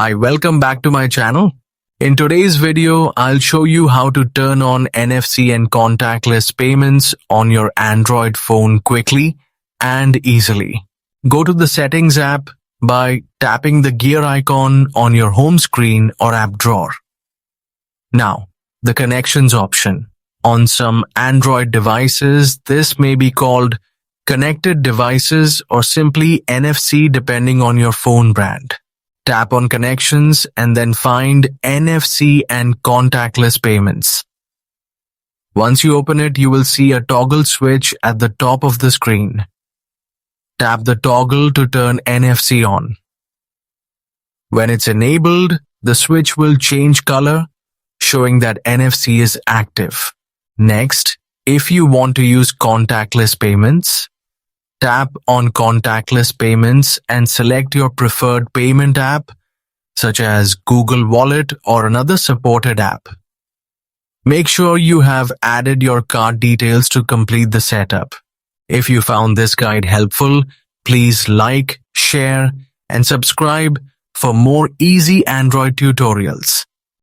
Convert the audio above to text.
Hi, welcome back to my channel. In today's video, I'll show you how to turn on NFC and contactless payments on your Android phone quickly and easily. Go to the Settings app by tapping the gear icon on your home screen or app drawer. Now, the Connections option. On some Android devices, this may be called Connected Devices or simply NFC depending on your phone brand. Tap on Connections and then find NFC and contactless payments. Once you open it, you will see a toggle switch at the top of the screen. Tap the toggle to turn NFC on. When it's enabled, the switch will change color, showing that NFC is active. Next, if you want to use contactless payments, tap on Contactless Payments and select your preferred payment app, such as Google Wallet or another supported app. Make sure you have added your card details to complete the setup. If you found this guide helpful, please like, share, and subscribe for more easy Android tutorials.